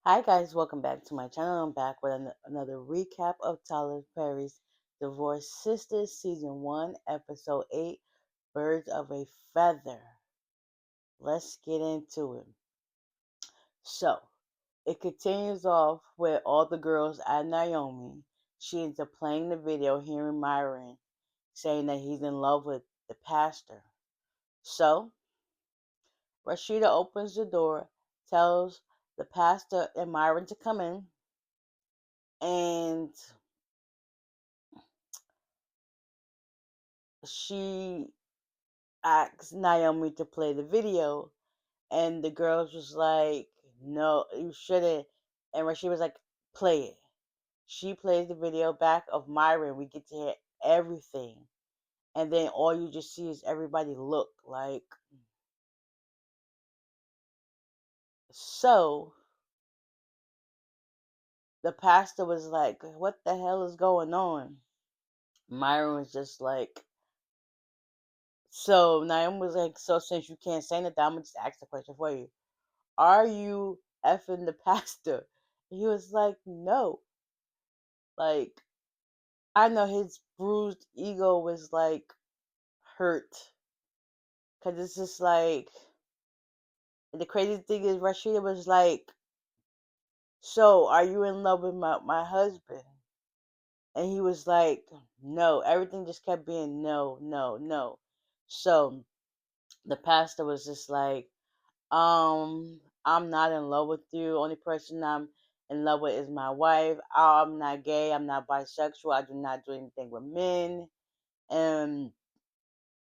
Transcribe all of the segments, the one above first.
Hi guys, welcome back to my channel. I'm back with another recap of Tyler Perry's Divorce Sistas Season 1, Episode 8, Birds of a Feather. Let's get into it. So, it continues off with all the girls at Naomi. She ends up playing the video, hearing Myron saying that he's in love with the pastor. So, Rashida opens the door, tells the pastor and Myron to come in, and she asked Naomi to play the video, and the girls was like, "No, you shouldn't." And when she was like, "Play it," she plays the video back of Myron. We get to hear everything, and then all you just see is everybody look like. So the pastor was like, "What the hell is going on?" Myron was just like, so Naomi was like, "So since you can't say nothing, I'm gonna just ask the question for you. Are you effing the pastor?" He was like, "No." Like, I know his bruised ego was like hurt. Cause it's just like, and the crazy thing is, Rashida was like, "So, are you in love with my husband?" And he was like, "No." Everything just kept being no, no, no. So the pastor was just like, I'm not in love with you. Only person I'm in love with is my wife. I'm not gay. I'm not bisexual. I do not do anything with men. And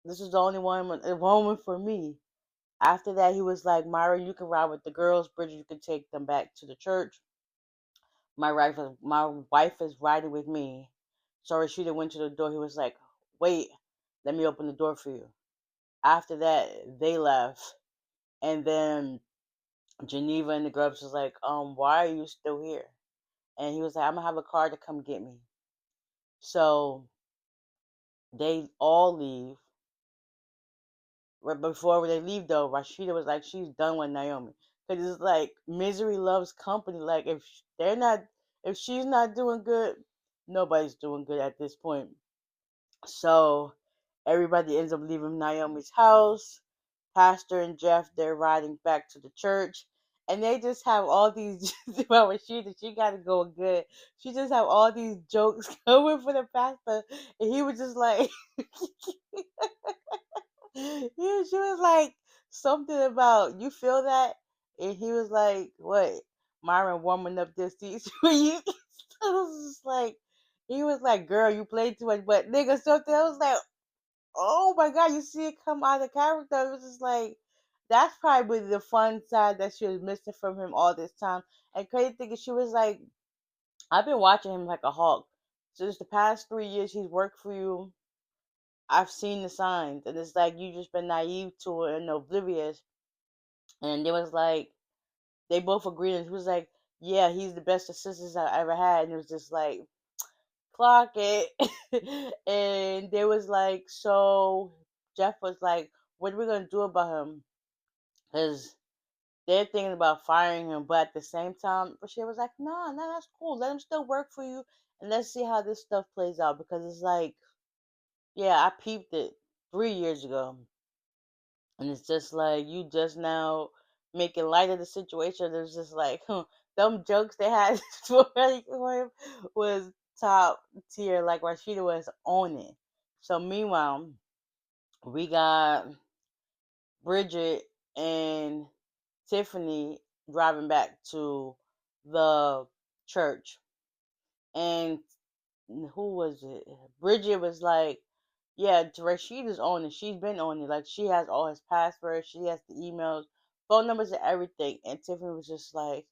this is the only woman for me. After that, he was like, Myra, you can ride with the girls. Bridget, you can take them back to the church. My wife is riding with me. So Rashida went to the door. He was like, wait, let me open the door for you. After that, they left. And then Geneva and the girls was like, why are you still here? And he was like, I'm gonna have a car to come get me. So they all leave. Right before they leave though, Rashida was like, she's done with Naomi. Cause it's like misery loves company. Like if she's not doing good, nobody's doing good at this point. So everybody ends up leaving Naomi's house. Pastor and Jeff, they're riding back to the church. And they just have all these well she gotta go good. She just have all these jokes coming for the pastor. And he was just like yeah, she was like something about you feel that, and he was like, "What, Myron warming up this seat for you?" It was just like he was like, "Girl, you played too much," but nigga, something. I was like, "Oh my god, you see it come out of character." It was just like that's probably the fun side that she was missing from him all this time. And crazy thing is, she was like, "I've been watching him like a hawk. Since the past 3 years, he's worked for you. I've seen the signs, and it's like you just been naive to it and oblivious." And it was like they both agreed. And he was like, "Yeah, he's the best assistant I ever had." And it was just like, clock it. And they was like, so Jeff was like, "What are we gonna do about him?" Because they're thinking about firing him, but at the same time, Rashid was like, "Nah, nah, that's cool. Let him still work for you, and let's see how this stuff plays out." Because it's like, yeah, I peeped it 3 years ago. And it's just like you just now making light of the situation. There's just like them jokes they had for him was top tier. Like Rashida was on it. So meanwhile, we got Bridget and Tiffany driving back to the church, and who was it? Bridget was like, yeah, Rashida's on it. She's been on it. Like she has all his passwords, she has the emails, phone numbers, and everything. And Tiffany was just like,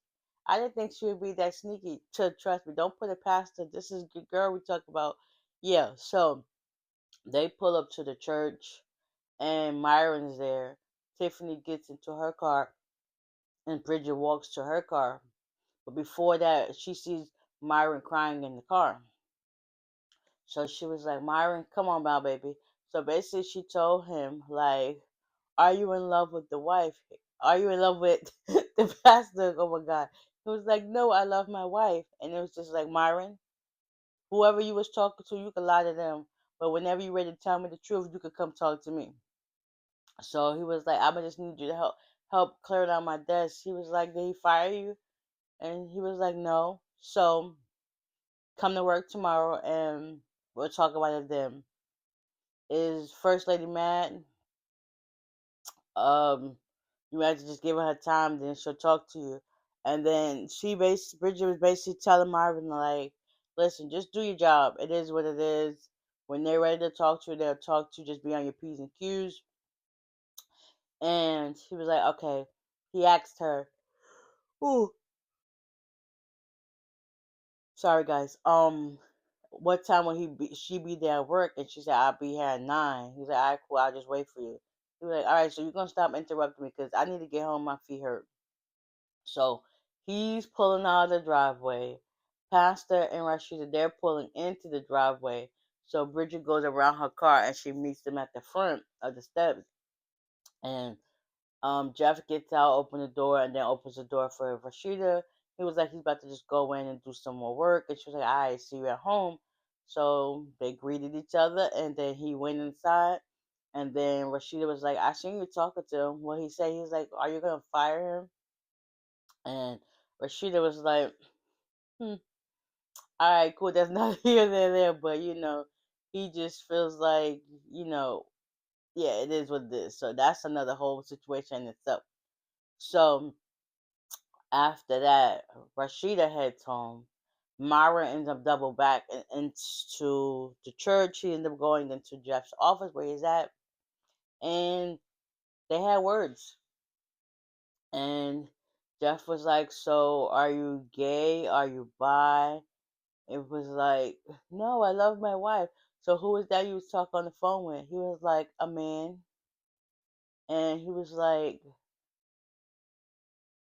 I didn't think she would be that sneaky to trust me. Don't put it past her. This is the girl we talk about. Yeah. So they pull up to the church, and Myron's there. Tiffany gets into her car, and Bridget walks to her car. But before that, she sees Myron crying in the car. So she was like, Myron, come on now, baby. So basically, she told him, like, are you in love with the wife? Are you in love with the pastor? Oh my God. He was like, no, I love my wife. And it was just like, Myron, whoever you was talking to, you could lie to them. But whenever you're ready to tell me the truth, you could come talk to me. So he was like, I'ma just need you to help clear down my desk. He was like, did he fire you? And he was like, no. So come to work tomorrow and we'll talk about it then. Is First Lady mad? Um, you have to just give her time, then she'll talk to you. And then Bridget was basically telling Marvin like, listen, just do your job. It is what it is. When they're ready to talk to you, they'll talk to you. Just be on your P's and Q's. And he was like, okay. He asked her, ooh, sorry guys. What time will she be there at work? And she said, I'll be here at 9. He's like, all right, cool. I'll just wait for you. He was like, all right, so you're gonna stop interrupting me because I need to get home. My feet hurt. So he's pulling out of the driveway. Pastor and Rashida, they're pulling into the driveway. So Bridget goes around her car and she meets them at the front of the steps. And Jeff gets out, opens the door, and then opens the door for Rashida. He was like, he's about to just go in and do some more work. And she was like, all right, see you at home. So they greeted each other, and then he went inside. And then Rashida was like, I seen you talking to him. What he said, he was like, are you going to fire him? And Rashida was like, hmm, all right, cool. That's not here, there. But, he just feels like, you know, yeah, it is what it is. So that's another whole situation in itself. So after that, Rashida heads home. Myra ends up double back into the church. He ends up going into Jeff's office where he's at. And they had words. And Jeff was like, so are you gay? Are you bi? It was like, no, I love my wife. So who was that you was talking on the phone with? He was like, a man. And he was like,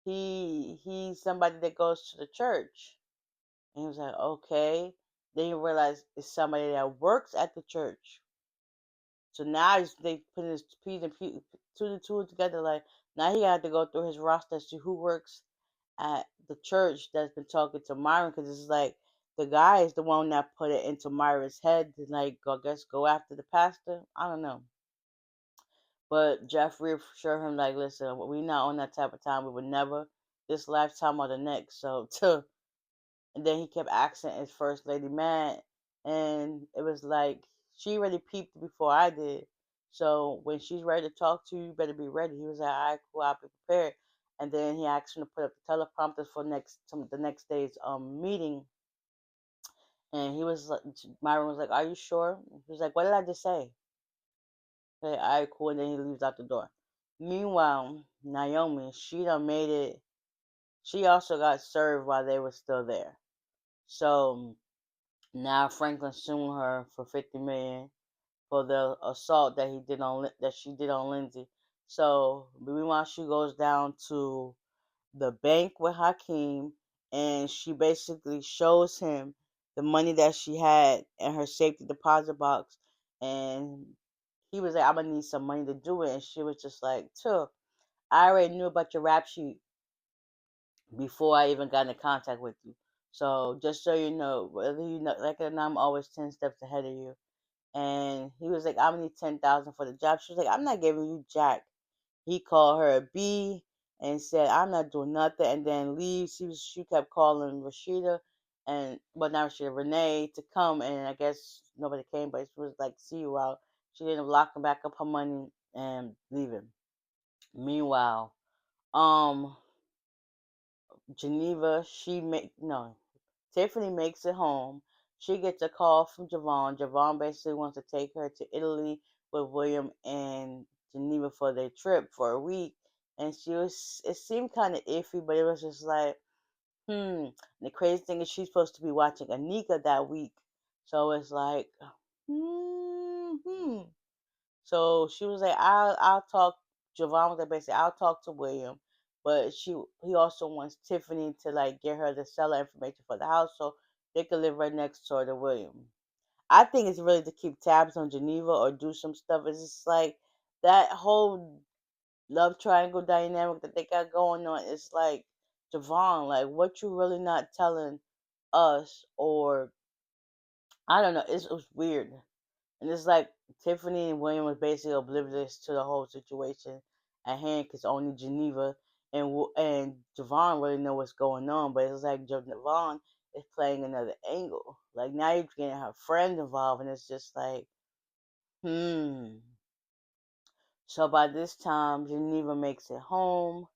he's somebody that goes to the church. And he was like, okay. Then he realized it's somebody that works at the church. So now they put his P's and P, two and two together. Like now he had to go through his roster to see who works at the church that's been talking to Myron because it's like the guy is the one that put it into Myron's head to like go, I guess go after the pastor. I don't know. But Jeff reassured him like, listen, we not on that type of time. We would never this lifetime or the next. So to and then he kept asking his first lady mad, and it was like she already peeped before I did. So when she's ready to talk to you, you better be ready. He was like, all right, cool, I'll be prepared. And then he asked him to put up the teleprompter for the next day's meeting. And he was like, Myron was like, are you sure? He was like, what did I just say? Okay, all right, cool. And then he leaves out the door. Meanwhile, Naomi, she done made it. She also got served while they were still there. So now Franklin suing her for 50 million for the assault that she did on Lindsay. So meanwhile, she goes down to the bank with Hakeem, and she basically shows him the money that she had in her safety deposit box, and he was like, "I'm gonna need some money to do it," and she was just like, "Tuh, I already knew about your rap sheet before I even got into contact with you. So just so you know, whether you know, like it or not, I'm always 10 steps ahead of you." And he was like, "I need 10,000 for the job." She was like, "I'm not giving you jack." He called her a B and said, "I'm not doing nothing," and then leaves. She kept calling Rashida and well, not Rashida, Renee to come, and I guess nobody came, but she was like, "See you out." She ended up locking back up her money and leaving. Meanwhile, um, Geneva, Tiffany makes it home. She gets a call from Javon. Javon basically wants to take her to Italy with William and Geneva for their trip for a week. And it seemed kind of iffy, but it was just like, hmm. The crazy thing is she's supposed to be watching Anika that week. So it's like, hmm. So she was like, I'll talk. Javon was like, basically, I'll talk to William, but he also wants Tiffany to like get her the seller information for the house so they could live right next door to William. I think it's really to keep tabs on Geneva or do some stuff. It's just like that whole love triangle dynamic that they got going on. It's like Javon, like, what you really not telling us, or I don't know. It was weird, and it's like Tiffany and William was basically oblivious to the whole situation at hand because only Geneva and Javon really know what's going on. But it's like Javon is playing another angle. Like now you're getting her friend involved, and it's just like, hmm. So by this time, Geneva makes it home.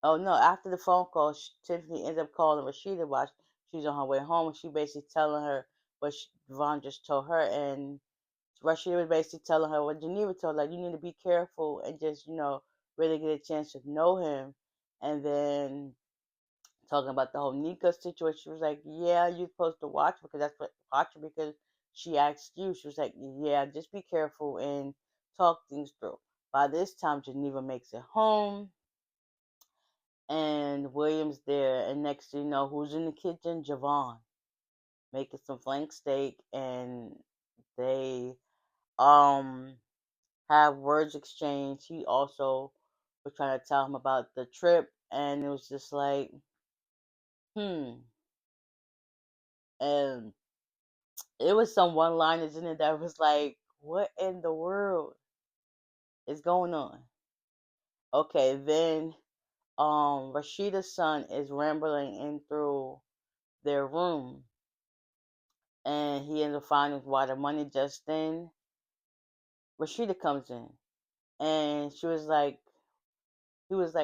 Oh no! After the phone call, Tiffany ends up calling Rashida while she's on her way home. She basically telling her what Vaughn just told her, and Rashida was basically telling her what Geneva told her, like, you need to be careful and just really get a chance to know him. And then talking about the whole Nika situation, she was like, yeah, you're supposed to watch her because she asked you. She was like, yeah, just be careful and talk things through. By this time, Geneva makes it home and William's there, and next thing you know, who's in the kitchen? Javon making some flank steak, and they um have words exchanged. He also was trying to tell him about the trip, and it was just like, hmm. And it was some one-liners in it that was like, what in the world is going on? Okay, then Rashida's son is rambling in through their room, and he ends up finding why the money just then. Rashida comes in, and he was like,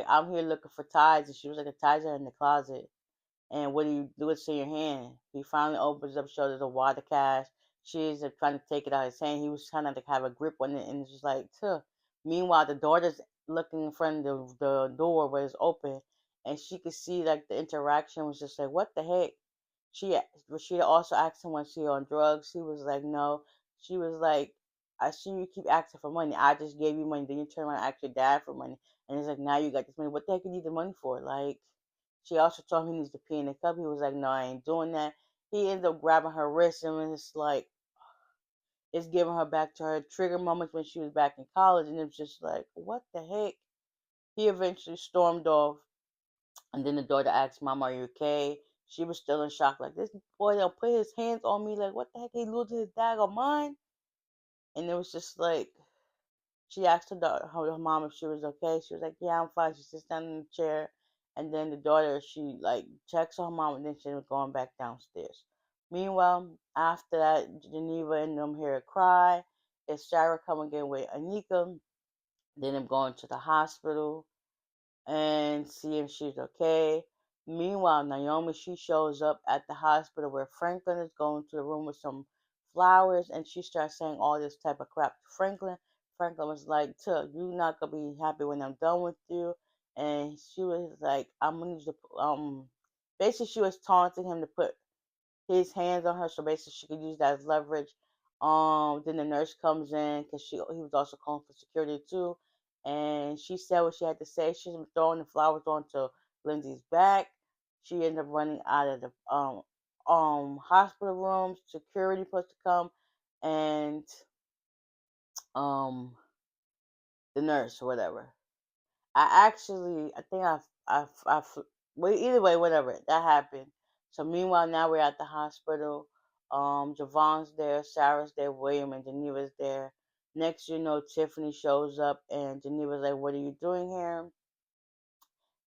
I'm here looking for ties, and she was like, the ties are in the closet. And what do you do? It's in your hand. He finally opens up, shows there's a wad of cash. She's trying to take it out of his hand. He was trying to like, have a grip on it, and it's just like, tuh. Meanwhile, the daughter's looking in front of the door where it's open, and she could see like the interaction was just like, what the heck? She Rashida also asked him was she on drugs. He was like, no. She was like, I see you keep asking for money. I just gave you money. Then you turn around and ask your dad for money. And he's like, now you got this money. What the heck you need the money for? Like, she also told him he needs to pee in the cup. He was like, no, I ain't doing that. He ended up grabbing her wrist, and it's like, it's giving her back to her trigger moments when she was back in college. And it was just like, what the heck? He eventually stormed off. And then the daughter asked, Mom, are you okay? She was still in shock, like, this boy don't put his hands on me. Like, what the heck? He losing his dag on mine? And it was just like, she asked her mom if she was okay. She was like, yeah, I'm fine. She sits down in the chair. And then the daughter, she like checks on her mom, and then she was going back downstairs. Meanwhile, after that, Geneva and them hear a cry. It's Sarah coming in with Anika. Then I'm going to the hospital and see if she's okay. Meanwhile, Naomi, she shows up at the hospital where Franklin is going to the room with some flowers, and she starts saying all this type of crap to Franklin. Franklin was like, "Tuh, you not gonna be happy when I'm done with you." And she was like, "I'm gonna need you to Basically, she was taunting him to put his hands on her, so basically she could use that as leverage. Then the nurse comes in because he was also calling for security too, and she said what she had to say. She's throwing the flowers onto Lindsay's back. She ended up running out of the hospital room. Security supposed to come, and um the nurse or whatever. I think well, either way, whatever, that happened. So meanwhile, now we're at the hospital. Javon's there, Sarah's there, William and Geneva's there. Next, Tiffany shows up, and Geneva's like, "What are you doing here?"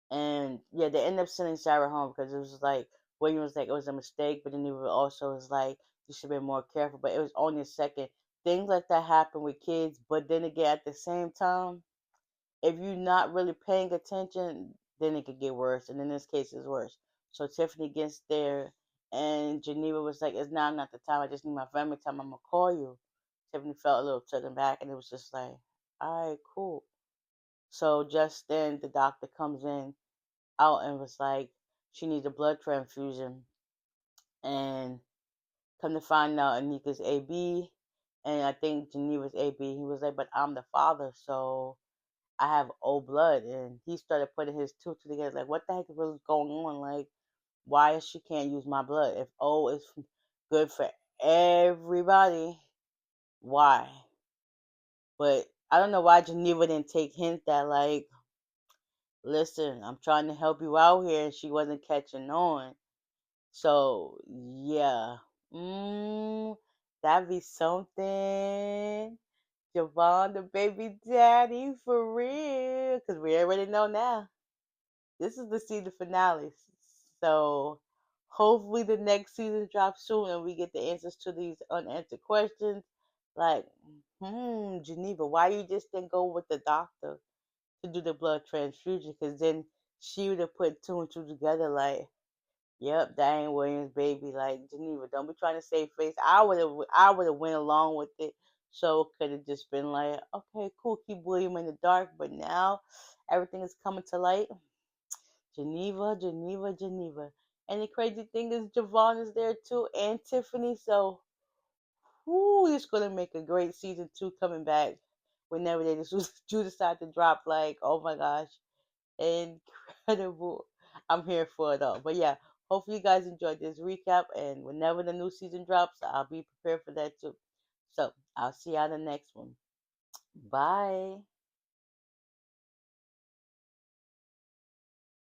And yeah, they end up sending Sarah home because it was like William was like it was a mistake, but Geneva also was like you should be more careful. But it was only a second. Things like that happen with kids, but then again, at the same time, if you're not really paying attention, then it could get worse. And in this case, it's worse. So Tiffany gets there, and Geneva was like, "It's now not the time. I just need my family time. I'm gonna call you." Tiffany felt a little taken back, and it was just like, "All right, cool." So just then, the doctor comes in out and was like, "She needs a blood transfusion." And come to find out, Anika's AB, and I think Geneva's AB. He was like, "But I'm the father, so." I have old blood, and he started putting his two together. Like, what the heck is really going on? Like, why she can't use my blood? If O is good for everybody, why? But I don't know why Geneva didn't take hints that like listen, I'm trying to help you out here, and she wasn't catching on. So yeah, mm, that'd be something. Javon, the baby daddy, for real, because we already know now. This is the season finale. So hopefully the next season drops soon and we get the answers to these unanswered questions. Like, Geneva, why you just didn't go with the doctor to do the blood transfusion? Because then she would have put two and two together. Like, yep, Diane Williams, baby. Like, Geneva, don't be trying to save face. I would have went along with it. So could have just been like, okay, cool, keep William in the dark. But now everything is coming to light. Geneva, Geneva, Geneva. And the crazy thing is Javon is there too, and Tiffany. So, whoo, it's gonna make a great season two coming back whenever they just do decide to drop. Like, oh my gosh, incredible! I'm here for it all. But yeah, hopefully you guys enjoyed this recap, and whenever the new season drops, I'll be prepared for that too. So I'll see you on the next one. Bye.